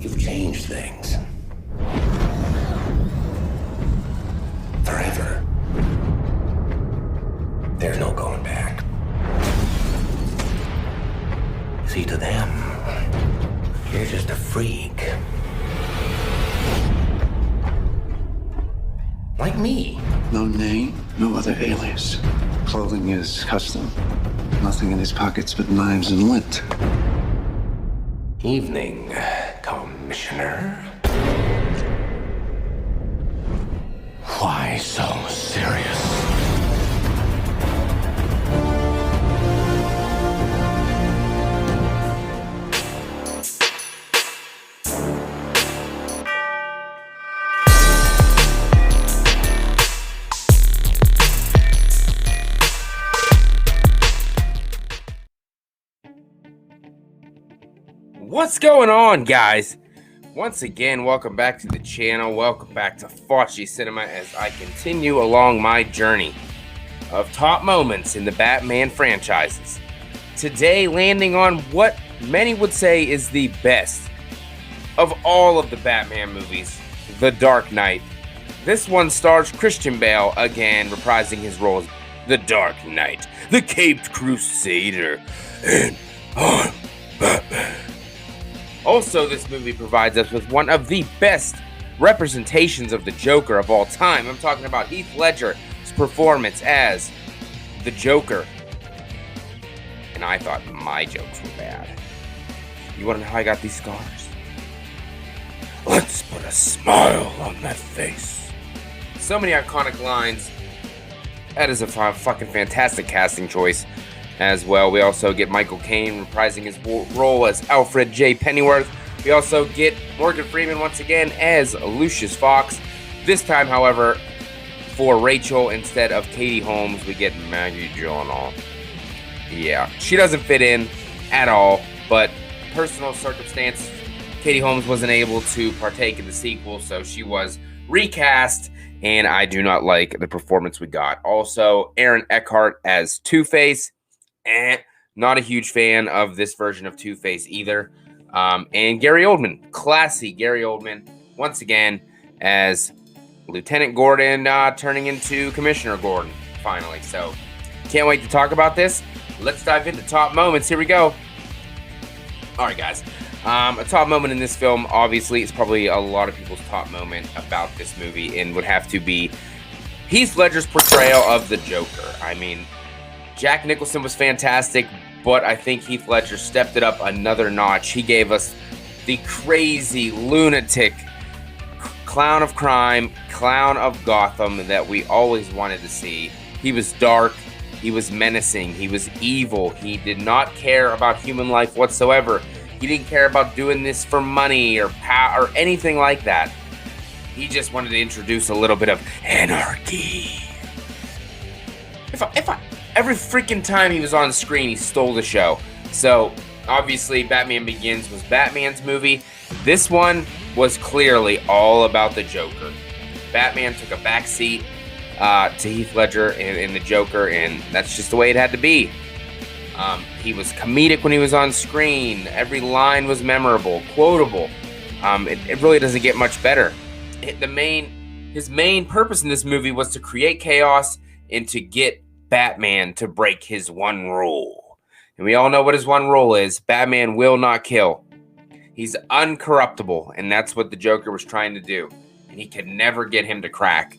You've changed things. Forever. There's no going back. See, to them, you're just a freak. Like me. No name, no other alias. Clothing is custom. Nothing in his pockets but knives and lint. Evening, Commissioner. Why so serious? What's going on, guys? Once again, welcome back to the channel. Welcome back to Faccis Cinema as I continue along my journey of top moments in the Batman franchises. Today, landing on what many would say is the best of all of the Batman movies, The Dark Knight. This one stars Christian Bale again, reprising his role as the Dark Knight, the Caped Crusader, and I'm Batman. Also, this movie provides us with one of the best representations of the Joker of all time. I'm talking about Heath Ledger's performance as the Joker. And I thought my jokes were bad. You want to know how I got these scars? Let's put a smile on that face. So many iconic lines. That is a fucking fantastic casting choice as well. We also get Michael Caine reprising his role as Alfred J. Pennyworth. We also get Morgan Freeman once again as Lucius Fox. This time, however, for Rachel instead of Katie Holmes, we get Maggie Gyllenhaal. Yeah, she doesn't fit in at all, but personal circumstance, Katie Holmes wasn't able to partake in the sequel, so she was recast, and I do not like the performance we got. Also, Aaron Eckhart as Two-Face. Not a huge fan of this version of Two-Face either. And Gary Oldman, classy Gary Oldman, once again as Lieutenant Gordon turning into Commissioner Gordon, finally. So, can't wait to talk about this. Let's dive into top moments. Here we go. All right, guys. A top moment in this film, obviously, it's probably a lot of people's top moment about this movie, and would have to be Heath Ledger's portrayal of the Joker. I mean, Jack Nicholson was fantastic, but I think Heath Ledger stepped it up another notch. He gave us the crazy, lunatic clown of crime, clown of Gotham that we always wanted to see. He was dark, he was menacing, he was evil, he did not care about human life whatsoever. He didn't care about doing this for money or power or anything like that. He just wanted to introduce a little bit of anarchy. Every freaking time he was on screen, he stole the show. So, obviously, Batman Begins was Batman's movie. This one was clearly all about the Joker. Batman took a backseat to Heath Ledger and the Joker, and that's just the way it had to be. He was comedic when he was on screen. Every line was memorable, quotable. It really doesn't get much better. His main purpose in this movie was to create chaos and to get Batman to break his one rule. And we all know what his one rule is. Batman will not kill. He's uncorruptible, and that's what the Joker was trying to do. And he could never get him to crack.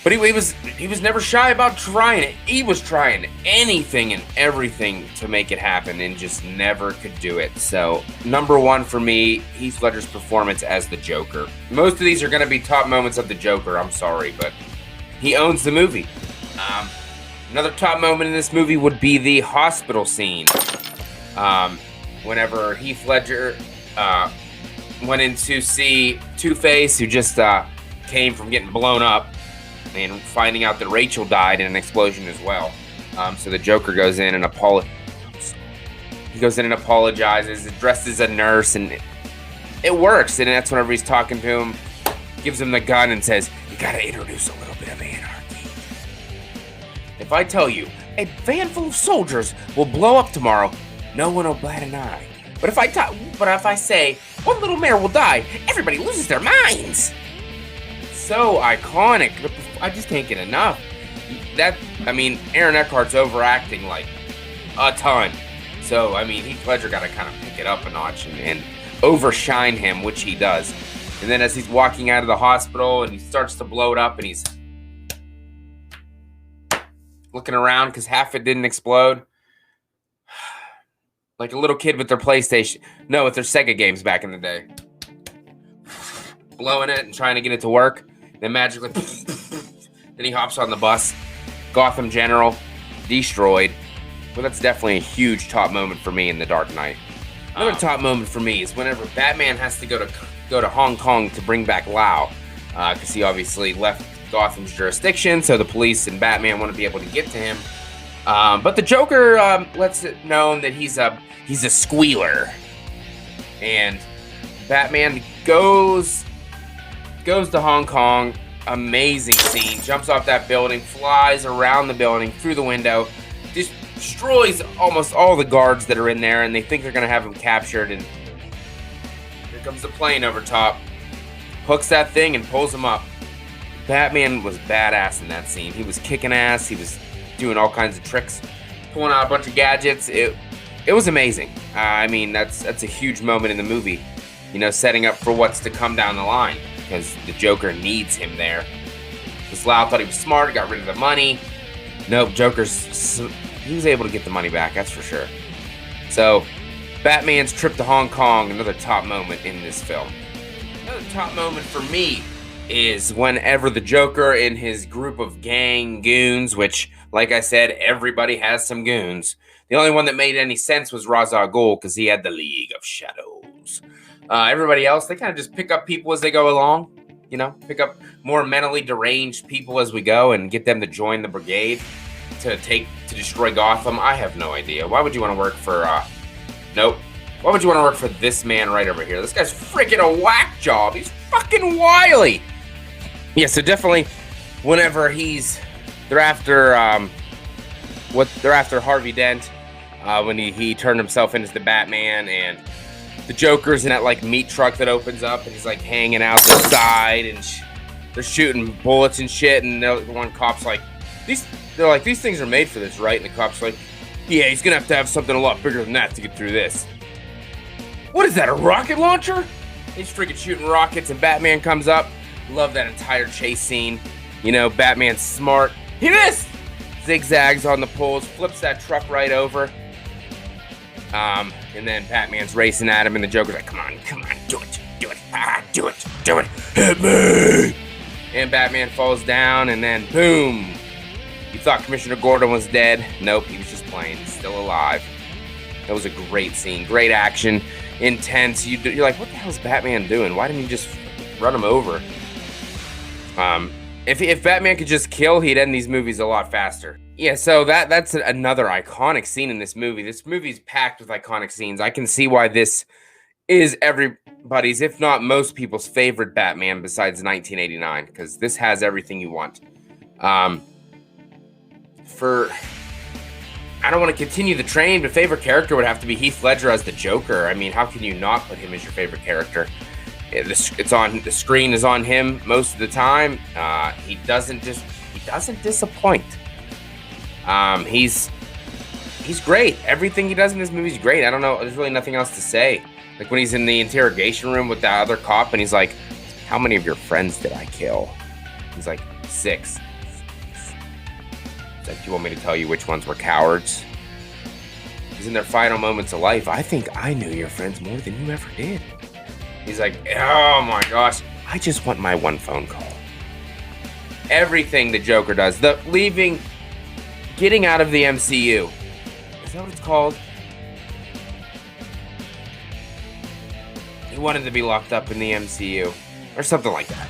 But he was never shy about trying it. He was trying anything and everything to make it happen and just never could do it. So, number one for me, Heath Ledger's performance as the Joker. Most of these are going to be top moments of the Joker. I'm sorry, but he owns the movie. Another top moment in this movie would be the hospital scene. Whenever Heath Ledger went in to see Two-Face, who just came from getting blown up, and finding out that Rachel died in an explosion as well. So the Joker goes in and apologizes, dressed as a nurse, and it works. And that's whenever he's talking to him, gives him the gun and says, "You gotta introduce a little bit of anarchy." If I tell you, a van full of soldiers will blow up tomorrow, no one will bat an eye. But if I but if I say one little mayor will die, everybody loses their minds. So iconic. I just can't get enough. Aaron Eckhart's overacting like a ton. So, Heath Ledger got to kind of pick it up a notch and overshine him, which he does. And then as he's walking out of the hospital and he starts to blow it up and he's looking around because half it didn't explode. Like a little kid with their PlayStation. No, with their Sega games back in the day. Blowing it and trying to get it to work. Then magically, then he hops on the bus. Gotham General, destroyed. Well, that's definitely a huge top moment for me in The Dark Knight. Another top moment for me is whenever Batman has to go to Hong Kong to bring back Lau, because he obviously left Gotham's jurisdiction, so the police and Batman want to be able to get to him. But the Joker lets it known that he's a squealer, and Batman goes to Hong Kong. Amazing scene. Jumps off that building, flies around the building through the window, destroys almost all the guards that are in there, and they think they're gonna have him captured. And here comes the plane over top, hooks that thing and pulls him up. Batman was badass in that scene. He was kicking ass. He was doing all kinds of tricks, pulling out a bunch of gadgets. It was amazing. That's a huge moment in the movie. Setting up for what's to come down the line, because the Joker needs him there. Because Lau thought he was smart, got rid of the money. Nope, he was able to get the money back, that's for sure. So, Batman's trip to Hong Kong, another top moment in this film. Another top moment for me is whenever the Joker and his group of gang goons, which, like I said, everybody has some goons. The only one that made any sense was Ra's al Ghul, because he had the League of Shadows. Everybody else, they kind of just pick up people as they go along. Pick up more mentally deranged people as we go and get them to join the brigade to destroy Gotham. I have no idea. Why would you want to work for, nope. Why would you want to work for this man right over here? This guy's freaking a whack job. He's fucking wily. Yeah, so definitely whenever they're after Harvey Dent, when he turned himself into the Batman, and the Joker's in that meat truck that opens up, and he's hanging out the side, and they're shooting bullets and shit, and the one cop's like, these things are made for this, right? And the cop's like, yeah, he's gonna have to have something a lot bigger than that to get through this. What is that, a rocket launcher? He's freaking shooting rockets, and Batman comes up. Love that entire chase scene. Batman's smart. He missed! Zigzags on the poles, flips that truck right over. And then Batman's racing at him, and the Joker's like, come on, do it, do it, hit me! And Batman falls down, and then boom! You thought Commissioner Gordon was dead. Nope, he was just playing. He's still alive. That was a great scene, great action, intense. You're like, what the hell is Batman doing? Why didn't he just run him over? If Batman could just kill, he'd end these movies a lot faster. Yeah, so that's another iconic scene in this movie. This movie's packed with iconic scenes. I can see why this is everybody's, if not most people's, favorite Batman besides 1989, because this has everything you want. I don't want to continue the train, but favorite character would have to be Heath Ledger as the Joker. How can you not put him as your favorite character? The screen is on him most of the time. He doesn't disappoint. He's great. Everything he does in this movie is great. I don't know. There's really nothing else to say. Like when he's in the interrogation room with the other cop, and he's like, "How many of your friends did I kill?" He's like, 6. It's like, "Do you want me to tell you which ones were cowards?" He's in their final moments of life. "I think I knew your friends more than you ever did." He's like, "Oh my gosh, I just want my one phone call." Everything the Joker does, getting out of the MCU. Is that what it's called? He wanted to be locked up in the MCU or something like that.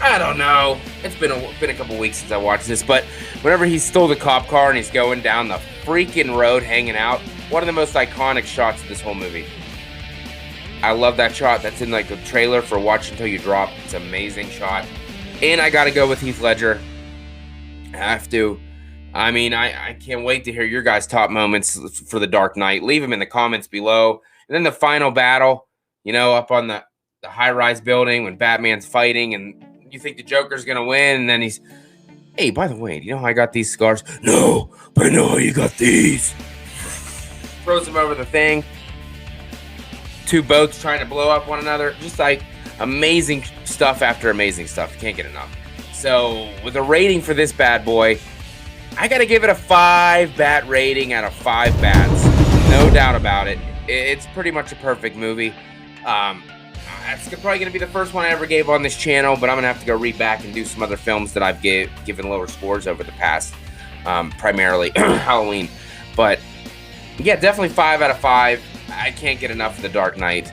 I don't know. It's been a couple weeks since I watched this, but whenever he stole the cop car and he's going down the freaking road hanging out, one of the most iconic shots of this whole movie. I love that shot. That's in the trailer for Watch Until You Drop. It's an amazing shot. And I gotta go with Heath Ledger. I have to. I can't wait to hear your guys' top moments for The Dark Knight. Leave them in the comments below. And then the final battle, you know, up on the high-rise building when Batman's fighting and you think the Joker's going to win. And then he's, hey, by the way, do you know how I got these scars? No, but I know how you got these. Throws him over the thing. Two boats trying to blow up one another. Just like amazing stuff after amazing stuff. You can't get enough. So with a rating for this bad boy, I got to give it a 5 bat rating out of 5 bats. No doubt about it. It's pretty much a perfect movie. It's probably going to be the first one I ever gave on this channel, but I'm going to have to go read back and do some other films that I've given lower scores over the past, primarily Halloween. But yeah, definitely 5 out of 5. I can't get enough of The Dark Knight.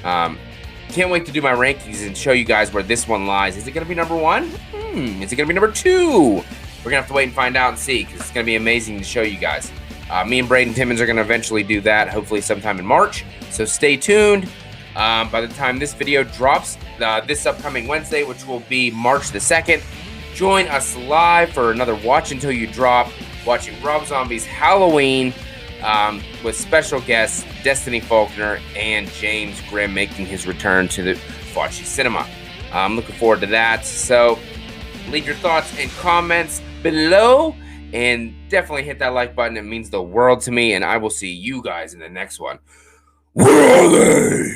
Can't wait to do my rankings and show you guys where this one lies. Is it going to be number 1? Is it going to be number 2? We're going to have to wait and find out and see, because it's going to be amazing to show you guys. Me and Braden Timmons are going to eventually do that, hopefully sometime in March. So stay tuned. By the time this video drops this upcoming Wednesday, which will be March the 2nd, join us live for another Watch Until You Drop, watching Rob Zombie's Halloween with special guests Destiny Faulkner and James Grimm making his return to the Faccis Cinema. I'm looking forward to that. So leave your thoughts and comments below. And definitely hit that like button. It means the world to me. And I will see you guys in the next one. Where are they?